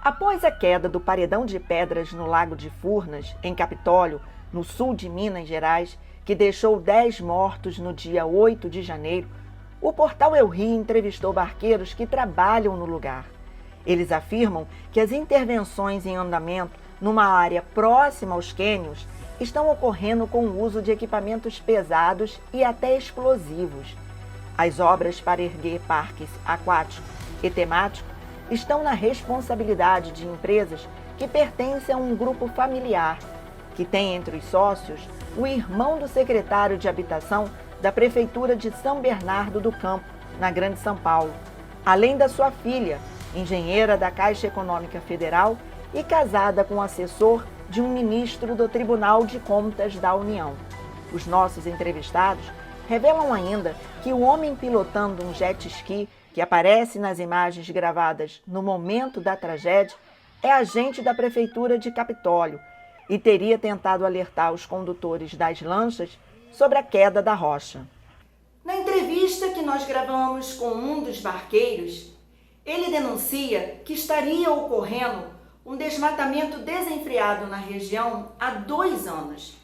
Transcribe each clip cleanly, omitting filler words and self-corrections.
Após a queda do paredão de pedras no Lago de Furnas, em Capitólio, no sul de Minas Gerais, que deixou 10 mortos no dia 8 de janeiro, o portal Eu Rio entrevistou barqueiros que trabalham no lugar. Eles afirmam que as intervenções em andamento numa área próxima aos cânions estão ocorrendo com o uso de equipamentos pesados e até explosivos. As obras para erguer parques aquático e temático estão na responsabilidade de empresas que pertencem a um grupo familiar, que tem entre os sócios o irmão do secretário de Habitação da Prefeitura de São Bernardo do Campo, na Grande São Paulo, além da sua filha, engenheira da Caixa Econômica Federal e casada com o assessor de um ministro do Tribunal de Contas da União. Os nossos entrevistados revelam ainda que o homem pilotando um jet ski, que aparece nas imagens gravadas no momento da tragédia, é agente da Prefeitura de Capitólio e teria tentado alertar os condutores das lanchas sobre a queda da rocha. Na entrevista que nós gravamos com um dos barqueiros, ele denuncia que estaria ocorrendo um desmatamento desenfreado na região há 2 anos.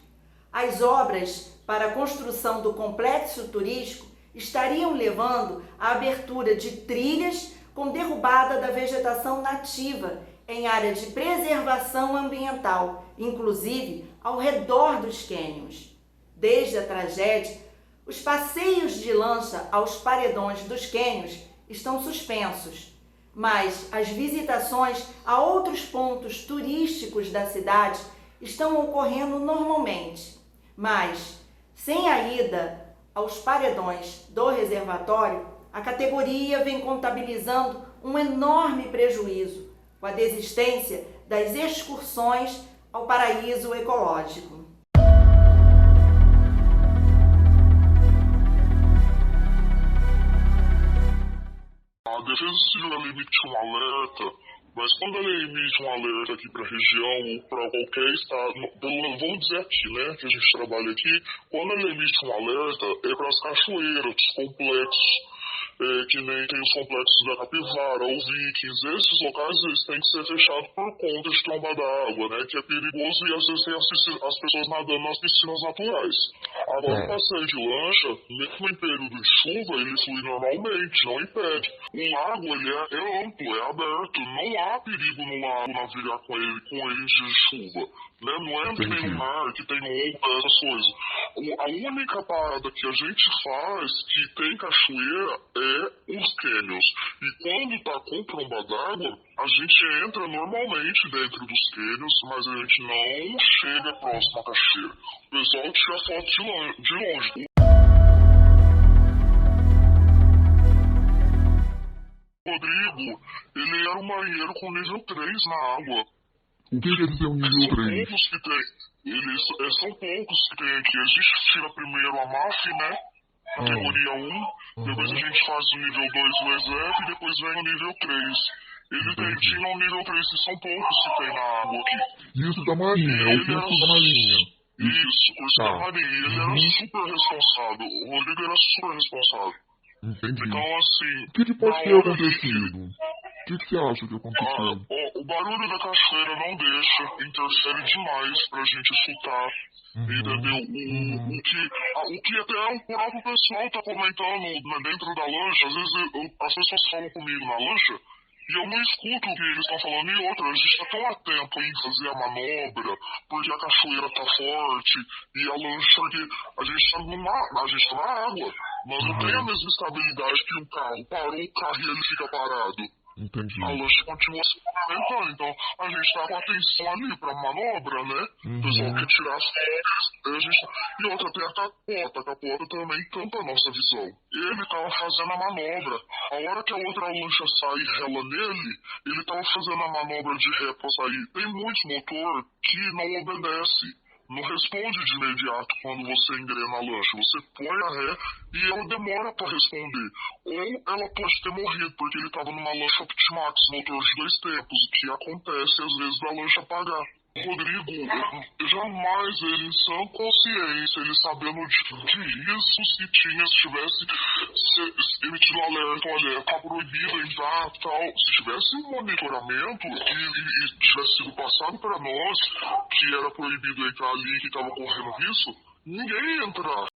As obras para a construção do complexo turístico estariam levando à abertura de trilhas com derrubada da vegetação nativa em área de preservação ambiental, inclusive ao redor dos cânions. Desde a tragédia, os passeios de lancha aos paredões dos cânions estão suspensos, mas as visitações a outros pontos turísticos da cidade estão ocorrendo normalmente. Mas, sem a ida aos paredões do reservatório, a categoria vem contabilizando um enorme prejuízo com a desistência das excursões ao paraíso ecológico. A Defesa Civil ela emite um alerta, mas quando ela emite um alerta aqui para a região ou para qualquer estado, vamos dizer aqui, né, que a gente trabalha aqui, quando ela emite um alerta é para as cachoeiras, os complexos, que nem tem os complexos da Capivara, ou Vikings, esses locais eles têm que ser fechados por conta de tromba d'água, né, que é perigoso e às vezes tem as pessoas nadando nas piscinas naturais. Agora o passeio de lancha, mesmo em período de chuva, ele flui normalmente, não impede. O lago ele é amplo, é aberto, não há perigo no lago navegar com ele em dias de chuva. Né? Não é que nem no mar, que tem onda, essas coisas. A única parada que a gente faz que tem cachoeira é os cânions. E quando tá com tromba d'água, a gente entra normalmente dentro dos cânions, mas a gente não chega próximo à cachoeira. O pessoal tira foto de longe. O Rodrigo, ele era um marinheiro com nível 3 na água. O que quer dizer um nível 3? Poucos que tem. São poucos que tem aqui. A gente tira primeiro a MAF, né? Categoria 1. Depois a gente faz o nível 2 do ESEF e depois vem o nível 3. Ele tinha um nível 3 e são poucos que tem na água aqui. Isso da Marinha, é o curso da Marinha. Isso, curso da Marinha. Ele era super responsável. O Rodrigo era super responsável. Entendi. Então, assim... O que pode ter acontecido? O que você acha que aconteceu? O barulho da cachoeira não deixa, interfere demais pra gente escutar, entendeu? O que até o próprio pessoal tá comentando dentro da lancha, às vezes as pessoas falam comigo na lancha, e eu não escuto o que eles estão falando. E outra, a gente tá tão atento em fazer a manobra, porque a cachoeira tá forte, e a lancha, porque a gente tá na água, mas não tem a mesma estabilidade que um carro. Parou o carro e ele fica parado. Entendi. A lancha continua se movimentando, então a gente tá com atenção ali pra manobra, né? O pessoal quer tirar as fotos, e outra, tem a capota também tampa a nossa visão. Ele tava fazendo a manobra, a hora que a outra lancha sai e rela nele, ele tava fazendo a manobra de ré pra sair. Tem muitos motor que não obedece. Não responde de imediato quando você engrena a lancha. Você põe a ré e ela demora para responder. Ou ela pode ter morrido, porque ele estava numa lancha Optimax, motor de 2 tempos, o que acontece às vezes da lancha apagar. Rodrigo, eu jamais ele, em sã consciência, ele sabendo de risco se tinha, se tivesse emitido um alerta, olha, tá proibido entrar, tal. Se tivesse um monitoramento e tivesse sido passado para nós que era proibido entrar ali, que estava correndo risco, ninguém ia entrar.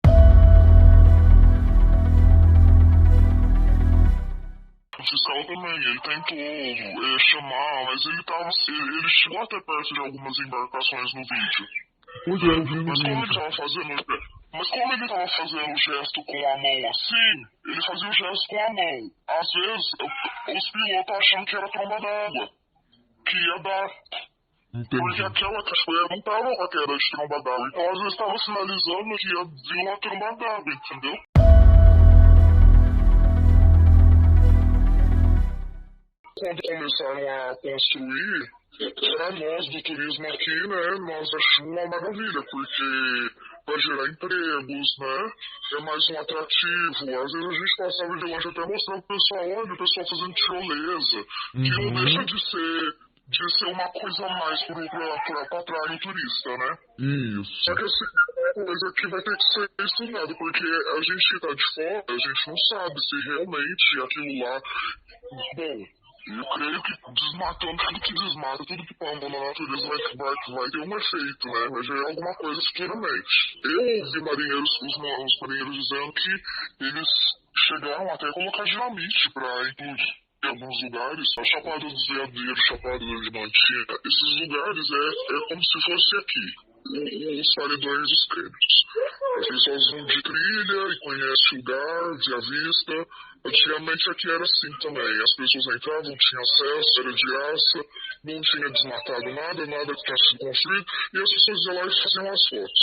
O fiscal também, ele tentou chamar, mas ele chegou até perto de algumas embarcações no vídeo. Pois é, eu vi no Mas como ele vídeo. estava fazendo o gesto com a mão assim, ele fazia o gesto com a mão. Às vezes, os pilotos achando que era tromba d'água, que ia dar. Porque Entendi. aquela cachoeira não estava com a queda de tromba d'água. Então, às vezes, estava sinalizando que ia vir uma tromba d'água, entendeu? Quando começaram a construir, para nós do turismo aqui, né, nós achamos uma maravilha, porque vai gerar empregos, né, é mais um atrativo. Às vezes a gente passava de longe até mostrar pro pessoal, olha, o pessoal fazendo tirolesa, que não deixa de ser uma coisa a mais para atrair o turista, né? Isso. Só que assim, é uma coisa que vai ter que ser estudada, porque a gente que tá de fora, a gente não sabe se realmente aquilo lá... Bom, eu creio que desmatando tudo que desmata, tudo que põe na natureza vai ter um efeito, né? Vai gerar alguma coisa futuramente. Eu ouvi os marinheiros dizendo que eles chegaram até a colocar dinamite para incluir em alguns lugares, a Chapada dos Veadeiros, Chapada da Diamantina, esses lugares é como se fosse aqui, os paredões dos crentes. As pessoas vão de trilha e conhecem o lugar, vê a vista. Antigamente aqui era assim também, as pessoas entravam, tinham acesso, era de graça, não tinha desmatado nada que tinha sido construído, e as pessoas iam lá e faziam as fotos.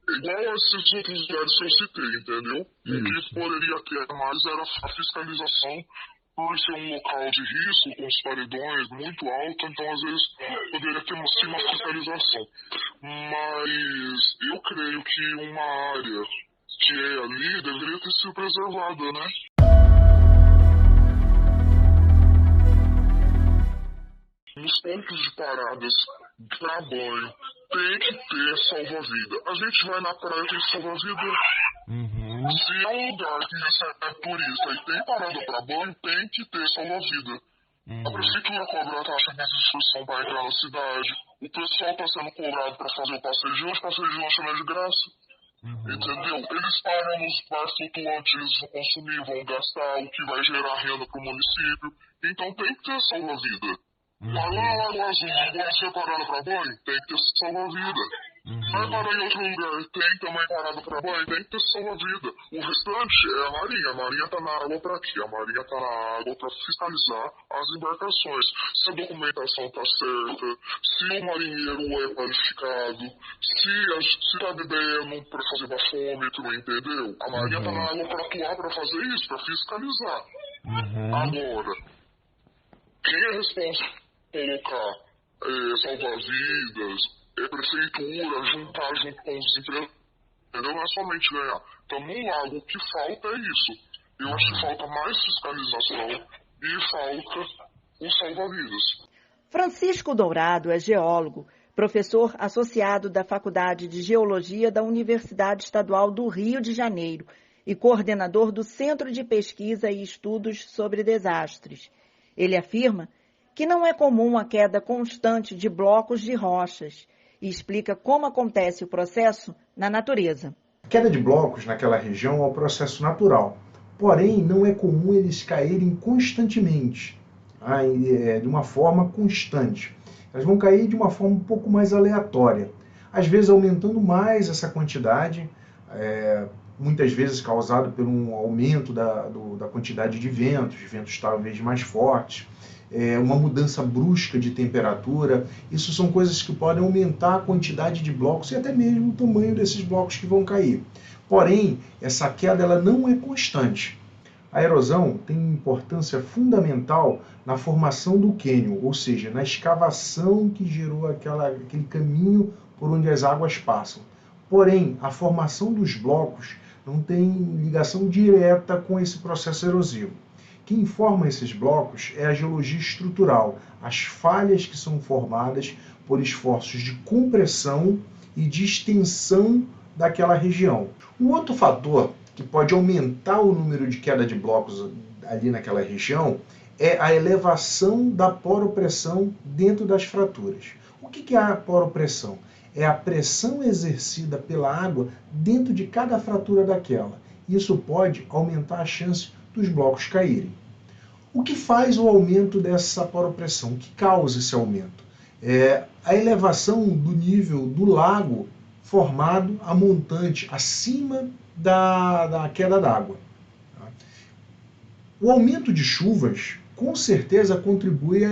Igual a esses outros lugares que eu citei, entendeu? O que poderia ter mais era a fiscalização, por ser um local de risco, com os paredões muito alto, então às vezes poderia ter sim uma fiscalização. Mas eu creio que uma área que é ali deveria ter sido preservada, né? Nos pontos de paradas para banho tem que ter salva-vida. A gente vai na praia e tem salva-vida. Se é um lugar que recebe turista e tem parada para banho, tem que ter salva-vida. A prefeitura cobra a taxa de instituição para entrar na cidade. O pessoal está sendo cobrado para fazer o passeio de lanche não é de graça. Entendeu? Eles param nos bares flutuantes, eles vão consumir, vão gastar, o que vai gerar renda para o município. Então tem que ter salva-vida. Lá na Lagoa Azul, agora você parada para banho, tem que ter salva-vida. Vai parar em outro lugar, tem também parada para banho, tem que ter salva-vida. O restante é a Marinha está na água para quê? A Marinha está na água para fiscalizar as embarcações. Se a documentação está certa, se o marinheiro é qualificado, se está bebendo para fazer bafômetro, entendeu? A Marinha está na água para atuar, para fazer isso, para fiscalizar. Agora, quem é responsável por colocar salva-vidas, prefeitura, juntar junto com os empresários, entendeu? Não é somente ganhar. Então, no lago, o que falta é isso. Eu acho que falta mais fiscalização e falta os salva-vidas. Francisco Dourado é geólogo, professor associado da Faculdade de Geologia da Universidade Estadual do Rio de Janeiro e coordenador do Centro de Pesquisa e Estudos sobre Desastres. Ele afirma que não é comum a queda constante de blocos de rochas e explica como acontece o processo na natureza. A queda de blocos naquela região é um processo natural, porém não é comum eles caírem constantemente, de uma forma constante. Elas vão cair de uma forma um pouco mais aleatória, às vezes aumentando mais essa quantidade, muitas vezes causado por um aumento da quantidade de ventos talvez mais fortes, uma mudança brusca de temperatura. Isso são coisas que podem aumentar a quantidade de blocos e até mesmo o tamanho desses blocos que vão cair. Porém, essa queda ela não é constante. A erosão tem importância fundamental na formação do cânion, ou seja, na escavação que gerou aquele caminho por onde as águas passam. Porém, a formação dos blocos não tem ligação direta com esse processo erosivo. Quem forma esses blocos é a geologia estrutural, as falhas que são formadas por esforços de compressão e de extensão daquela região. Um outro fator que pode aumentar o número de queda de blocos ali naquela região é a elevação da poropressão dentro das fraturas. O que é a poropressão? É a pressão exercida pela água dentro de cada fratura daquela. Isso pode aumentar a chance dos blocos caírem. O que faz o aumento dessa poropressão? O que causa esse aumento? É a elevação do nível do lago formado a montante acima da queda d'água. O aumento de chuvas com certeza contribui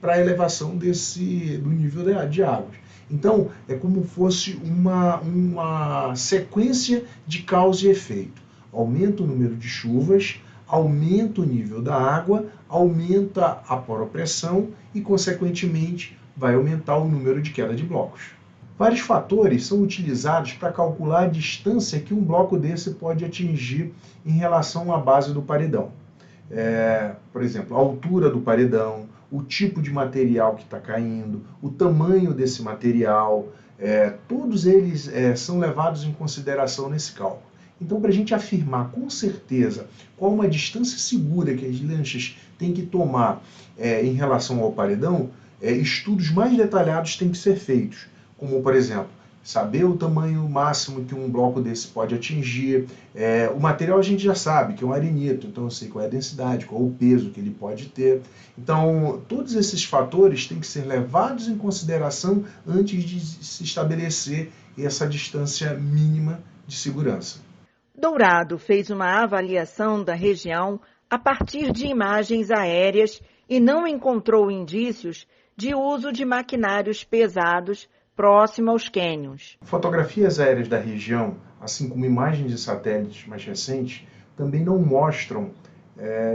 para a elevação do nível de águas. Então, é como fosse uma sequência de causa e efeito. Aumenta o número de chuvas, aumenta o nível da água, aumenta a poropressão e, consequentemente, vai aumentar o número de queda de blocos. Vários fatores são utilizados para calcular a distância que um bloco desse pode atingir em relação à base do paredão. Por exemplo, a altura do paredão, o tipo de material que está caindo, o tamanho desse material, todos eles são levados em consideração nesse cálculo. Então, para a gente afirmar com certeza qual uma distância segura que as lanchas têm que tomar em relação ao paredão, estudos mais detalhados têm que ser feitos, como, por exemplo, saber o tamanho máximo que um bloco desse pode atingir. O material a gente já sabe, que é um arenito, então eu sei qual é a densidade, qual é o peso que ele pode ter. Então, todos esses fatores têm que ser levados em consideração antes de se estabelecer essa distância mínima de segurança. Dourado fez uma avaliação da região a partir de imagens aéreas e não encontrou indícios de uso de maquinários pesados próximo aos cânions. Fotografias aéreas da região, assim como imagens de satélites mais recentes, também não mostram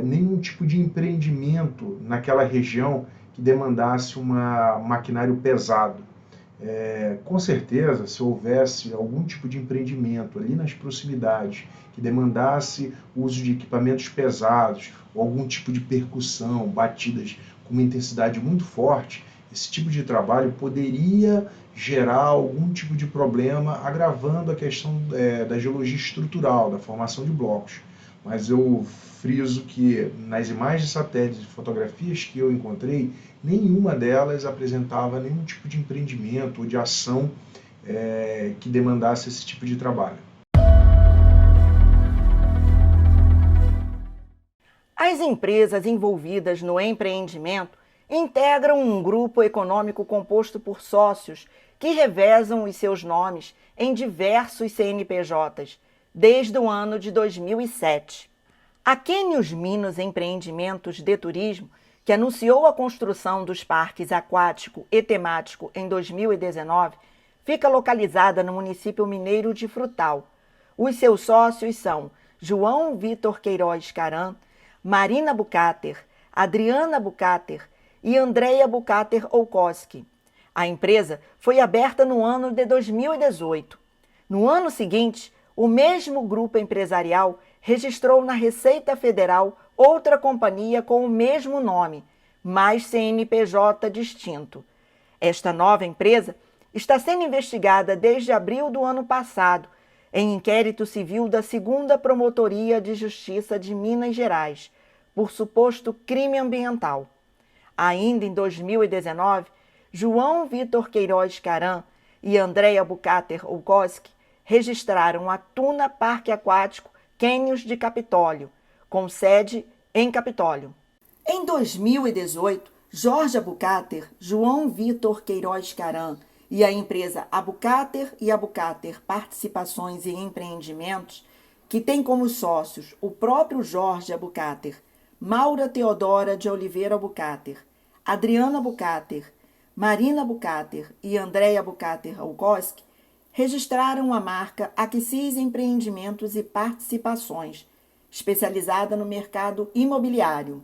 nenhum tipo de empreendimento naquela região que demandasse um maquinário pesado. Com certeza, se houvesse algum tipo de empreendimento ali nas proximidades que demandasse o uso de equipamentos pesados ou algum tipo de percussão, batidas com uma intensidade muito forte, esse tipo de trabalho poderia gerar algum tipo de problema, agravando a questão da geologia estrutural, da formação de blocos. Mas eu friso que nas imagens de satélites e fotografias que eu encontrei, nenhuma delas apresentava nenhum tipo de empreendimento ou de ação que demandasse esse tipo de trabalho. As empresas envolvidas no empreendimento integram um grupo econômico composto por sócios que revezam os seus nomes em diversos CNPJs desde o ano de 2007. A Cânions Minas Empreendimentos de Turismo, que anunciou a construção dos parques aquático e temático em 2019, fica localizada no município mineiro de Frutal. Os seus sócios são João Vitor Queiroz Caran, Marina Bucater, Adriana Bucater e Andréia Bucater Olkowski. A empresa foi aberta no ano de 2018. No ano seguinte, o mesmo grupo empresarial registrou na Receita Federal outra companhia com o mesmo nome, mas CNPJ distinto. Esta nova empresa está sendo investigada desde abril do ano passado, em inquérito civil da 2ª Promotoria de Justiça de Minas Gerais, por suposto crime ambiental. Ainda em 2019, João Vitor Queiroz Caran e Andréia Bucater Olkowski registraram a Tuna Parque Aquático Cânions de Capitólio, com sede em Capitólio. Em 2018, Jorge Bucater, João Vitor Queiroz Caran e a empresa Abucater e Abucater Participações e Empreendimentos, que tem como sócios o próprio Jorge Abucater, Maura Teodora de Oliveira Bucater, Adriana Bucater, Marina Bucater e Andréia Bucater Olkowski, registraram a marca Axis Empreendimentos e Participações, especializada no mercado imobiliário.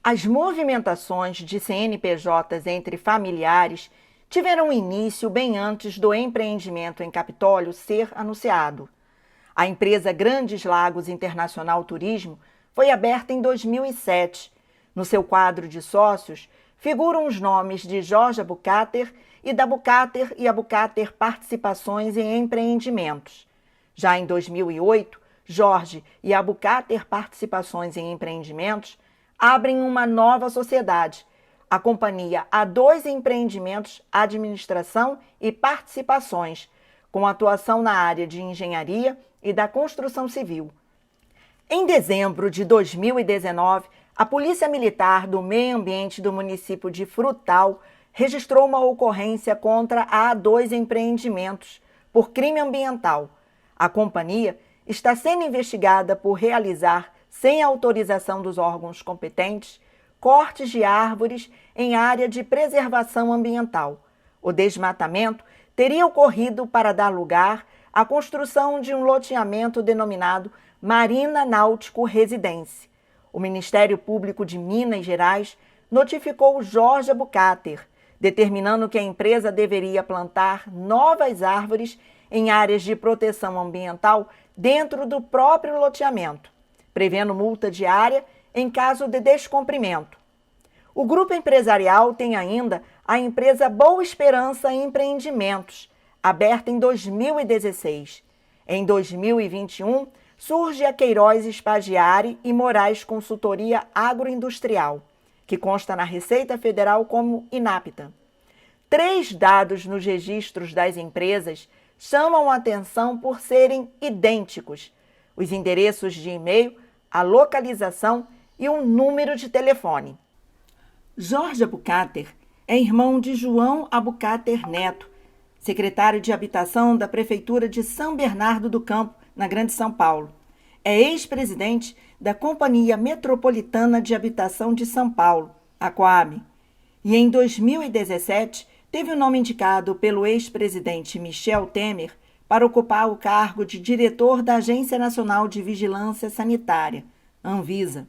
As movimentações de CNPJs entre familiares tiveram início bem antes do empreendimento em Capitólio ser anunciado. A empresa Grandes Lagos Internacional Turismo foi aberta em 2007. No seu quadro de sócios figuram os nomes de Jorge Bucater e da Bucater e a Bucater Participações em Empreendimentos. Já em 2008, Jorge e a Bucater Participações em Empreendimentos abrem uma nova sociedade, a Companhia A2 Empreendimentos, Administração e Participações, com atuação na área de engenharia e da construção civil. Em dezembro de 2019, a Polícia Militar do Meio Ambiente do município de Frutal registrou uma ocorrência contra a A2 Empreendimentos por crime ambiental. A companhia está sendo investigada por realizar, sem autorização dos órgãos competentes, cortes de árvores em área de preservação ambiental. O desmatamento teria ocorrido para dar lugar à construção de um loteamento denominado Marina Náutico Residência. O Ministério Público de Minas Gerais notificou Jorge Bucater, determinando que a empresa deveria plantar novas árvores em áreas de proteção ambiental dentro do próprio loteamento, prevendo multa diária em caso de descumprimento. O grupo empresarial tem ainda a empresa Boa Esperança Empreendimentos, aberta em 2016. Em 2021, surge a Queiroz Spaggiari e Moraes Consultoria Agroindustrial, que consta na Receita Federal como inapta. 3 dados nos registros das empresas chamam a atenção por serem idênticos: os endereços de e-mail, a localização e um número de telefone. Jorge Bucater é irmão de João Abucater Neto, secretário de Habitação da Prefeitura de São Bernardo do Campo, na Grande São Paulo. É ex-presidente da Companhia Metropolitana de Habitação de São Paulo, a Coab. E em 2017, teve o nome indicado pelo ex-presidente Michel Temer para ocupar o cargo de diretor da Agência Nacional de Vigilância Sanitária, Anvisa.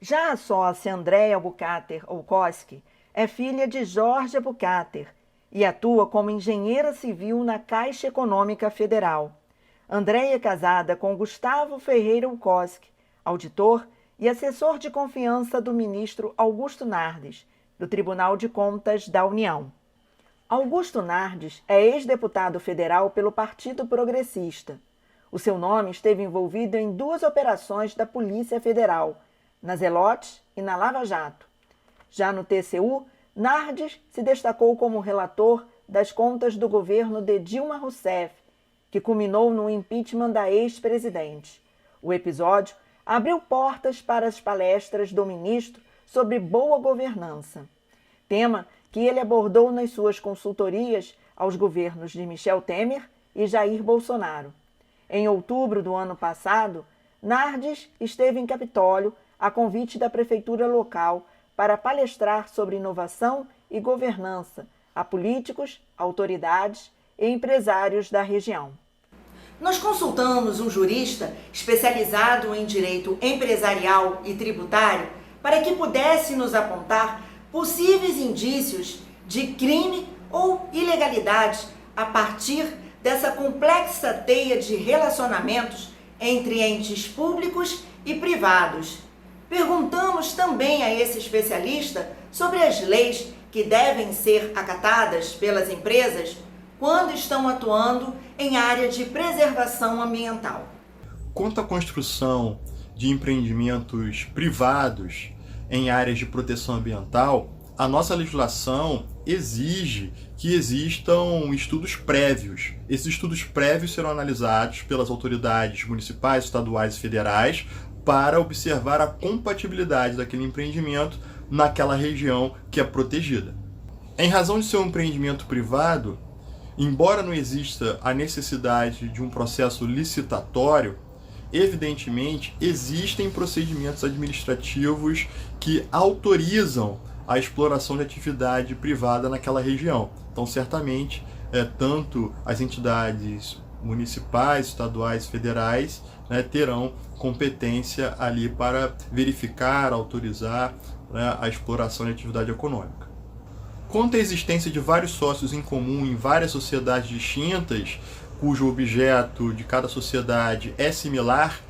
Já a sócia Andréia Bucater Olkowski é filha de Jorge Bucater e atua como engenheira civil na Caixa Econômica Federal. Andréia é casada com Gustavo Ferreira Olkowski, auditor e assessor de confiança do ministro Augusto Nardes, do Tribunal de Contas da União. Augusto Nardes é ex-deputado federal pelo Partido Progressista. O seu nome esteve envolvido em 2 operações da Polícia Federal, na Zelotes e na Lava Jato. Já no TCU, Nardes se destacou como relator das contas do governo de Dilma Rousseff, que culminou no impeachment da ex-presidente. O episódio abriu portas para as palestras do ministro sobre boa governança, tema que ele abordou nas suas consultorias aos governos de Michel Temer e Jair Bolsonaro. Em outubro do ano passado, Nardes esteve em Capitólio a convite da prefeitura local para palestrar sobre inovação e governança a políticos, autoridades e empresários da região. Nós consultamos um jurista especializado em direito empresarial e tributário para que pudesse nos apontar possíveis indícios de crime ou ilegalidade a partir dessa complexa teia de relacionamentos entre entes públicos e privados. Perguntamos também a esse especialista sobre as leis que devem ser acatadas pelas empresas quando estão atuando em área de preservação ambiental. Quanto à construção de empreendimentos privados em áreas de proteção ambiental, a nossa legislação exige que existam estudos prévios. Esses estudos prévios serão analisados pelas autoridades municipais, estaduais e federais para observar a compatibilidade daquele empreendimento naquela região que é protegida. Em razão de ser um empreendimento privado, embora não exista a necessidade de um processo licitatório, evidentemente existem procedimentos administrativos que autorizam a exploração de atividade privada naquela região. Então, certamente, tanto as entidades municipais, estaduais, federais, terão competência ali para verificar, autorizar a exploração de atividade econômica. Quanto à existência de vários sócios em comum em várias sociedades distintas, cujo objeto de cada sociedade é similar,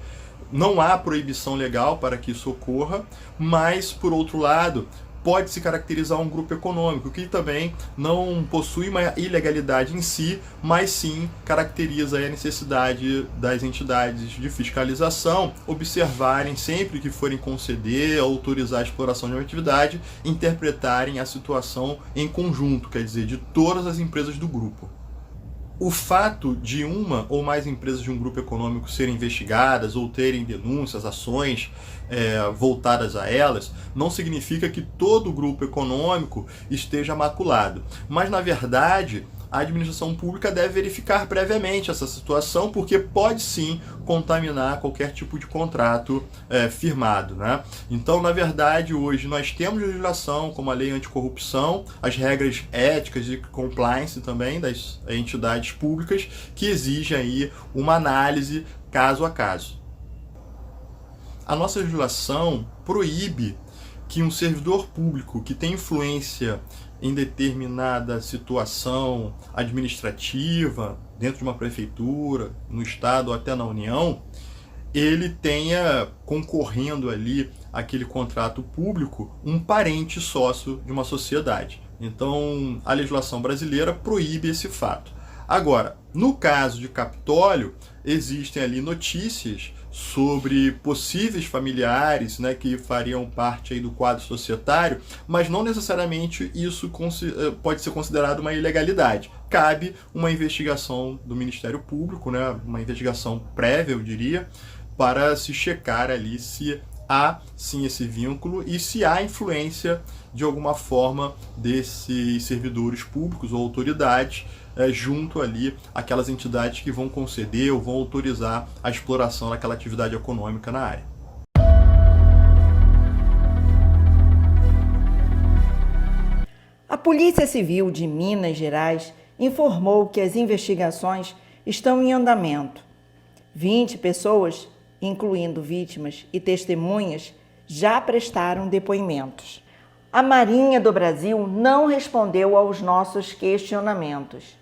não há proibição legal para que isso ocorra, mas, por outro lado, pode se caracterizar um grupo econômico, que também não possui uma ilegalidade em si, mas sim caracteriza a necessidade das entidades de fiscalização observarem sempre que forem conceder, autorizar a exploração de uma atividade, interpretarem a situação em conjunto, quer dizer, de todas as empresas do grupo. O fato de uma ou mais empresas de um grupo econômico serem investigadas ou terem denúncias, ações voltadas a elas, não significa que todo o grupo econômico esteja maculado. Mas, na verdade, a administração pública deve verificar previamente essa situação, porque pode sim contaminar qualquer tipo de contrato firmado, né? Então, na verdade, hoje nós temos legislação como a lei anticorrupção, as regras éticas de compliance também das entidades públicas, que exigem aí uma análise caso a caso. A nossa legislação proíbe que um servidor público que tem influência em determinada situação administrativa, dentro de uma prefeitura, no estado ou até na União, ele tenha concorrendo ali aquele contrato público um parente sócio de uma sociedade. Então, a legislação brasileira proíbe esse fato. Agora, no caso de Capitólio, existem ali notícias sobre possíveis familiares, né, que fariam parte aí do quadro societário, mas não necessariamente isso pode ser considerado uma ilegalidade. Cabe uma investigação do Ministério Público, né, uma investigação prévia, eu diria, para se checar ali se há sim esse vínculo e se há influência de alguma forma desses servidores públicos ou autoridades junto ali aquelas entidades que vão conceder ou vão autorizar a exploração daquela atividade econômica na área. A Polícia Civil de Minas Gerais informou que as investigações estão em andamento. 20 pessoas, incluindo vítimas e testemunhas, já prestaram depoimentos. A Marinha do Brasil não respondeu aos nossos questionamentos.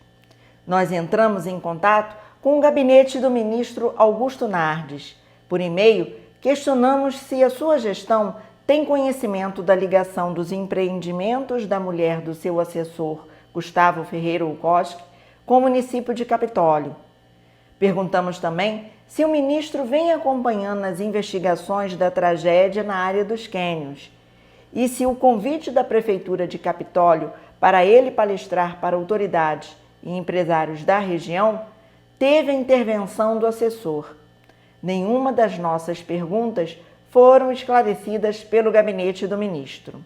Nós entramos em contato com o gabinete do ministro Augusto Nardes. Por e-mail, questionamos se a sua gestão tem conhecimento da ligação dos empreendimentos da mulher do seu assessor, Gustavo Ferreira Ukoski, com o município de Capitólio. Perguntamos também se o ministro vem acompanhando as investigações da tragédia na área dos cânions e se o convite da Prefeitura de Capitólio para ele palestrar para autoridades e empresários da região teve a intervenção do assessor. Nenhuma das nossas perguntas foram esclarecidas pelo gabinete do ministro.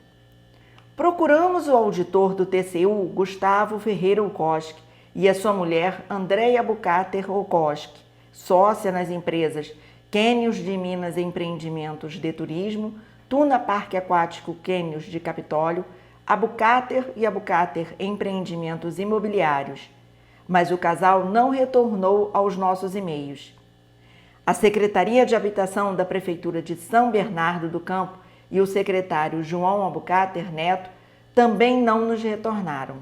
Procuramos o auditor do TCU, Gustavo Ferreira Ukoski, e a sua mulher, Andréia Abucater Ukoski, sócia nas empresas Cânions de Minas Empreendimentos de Turismo, Tuna Parque Aquático Cânions de Capitólio, Abucater e Abucater Empreendimentos Imobiliários, mas o casal não retornou aos nossos e-mails. A Secretaria de Habitação da Prefeitura de São Bernardo do Campo e o secretário João Abucater Neto também não nos retornaram.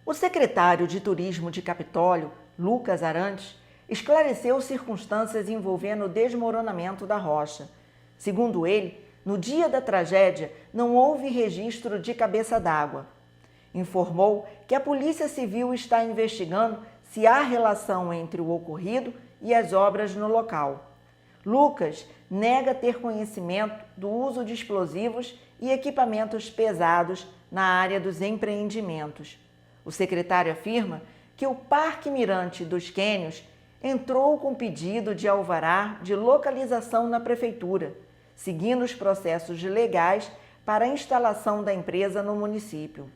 O secretário de Turismo de Capitólio, Lucas Arantes, esclareceu circunstâncias envolvendo o desmoronamento da rocha. Segundo ele, no dia da tragédia, não houve registro de cabeça d'água. Informou que a Polícia Civil está investigando se há relação entre o ocorrido e as obras no local. Lucas nega ter conhecimento do uso de explosivos e equipamentos pesados na área dos empreendimentos. O secretário afirma que o Parque Mirante dos Cânions entrou com pedido de alvará de localização na Prefeitura, seguindo os processos legais para a instalação da empresa no município.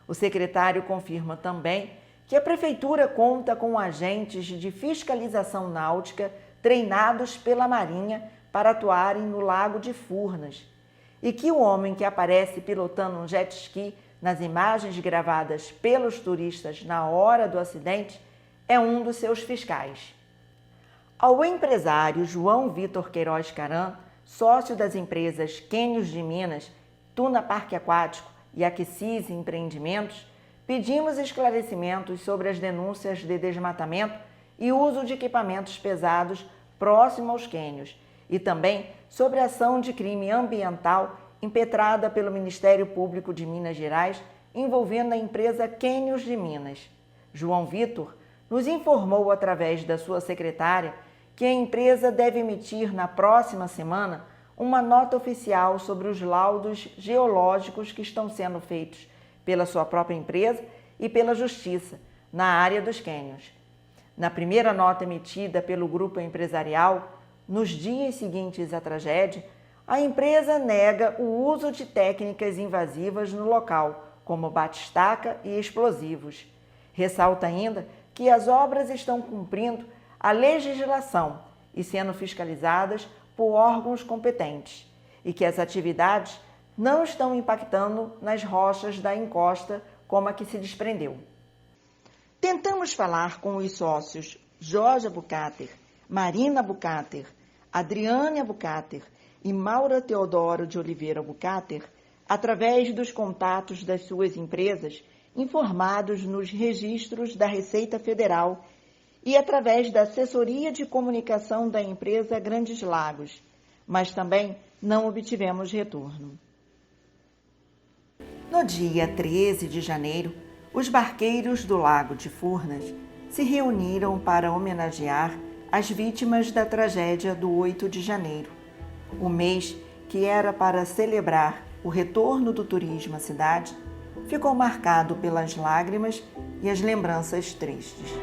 O secretário confirma também que a Prefeitura conta com agentes de fiscalização náutica treinados pela Marinha para atuarem no Lago de Furnas e que o homem que aparece pilotando um jet ski nas imagens gravadas pelos turistas na hora do acidente é um dos seus fiscais. Ao empresário João Vitor Queiroz Caran, sócio das empresas Cânions de Minas, Tuna Parque Aquático e Aquesis Empreendimentos, pedimos esclarecimentos sobre as denúncias de desmatamento e uso de equipamentos pesados próximo aos cânions e também sobre a ação de crime ambiental impetrada pelo Ministério Público de Minas Gerais, envolvendo a empresa Quênios de Minas. João Vitor nos informou através da sua secretária que a empresa deve emitir na próxima semana uma nota oficial sobre os laudos geológicos que estão sendo feitos pela sua própria empresa e pela Justiça na área dos quênios. Na primeira nota emitida pelo grupo empresarial, nos dias seguintes à tragédia, a empresa nega o uso de técnicas invasivas no local, como batistaca e explosivos. Ressalta ainda que as obras estão cumprindo a legislação e sendo fiscalizadas por órgãos competentes, e que as atividades não estão impactando nas rochas da encosta como a que se desprendeu. Tentamos falar com os sócios Jorge Abucater, Marina Abucater, Adriane Abucater e Maura Teodoro de Oliveira Abucater através dos contatos das suas empresas informados nos registros da Receita Federal e através da assessoria de comunicação da empresa Grandes Lagos, mas também não obtivemos retorno. No dia 13 de janeiro, os barqueiros do Lago de Furnas se reuniram para homenagear as vítimas da tragédia do 8 de janeiro, o mês que era para celebrar o retorno do turismo à cidade, ficou marcado pelas lágrimas e as lembranças tristes.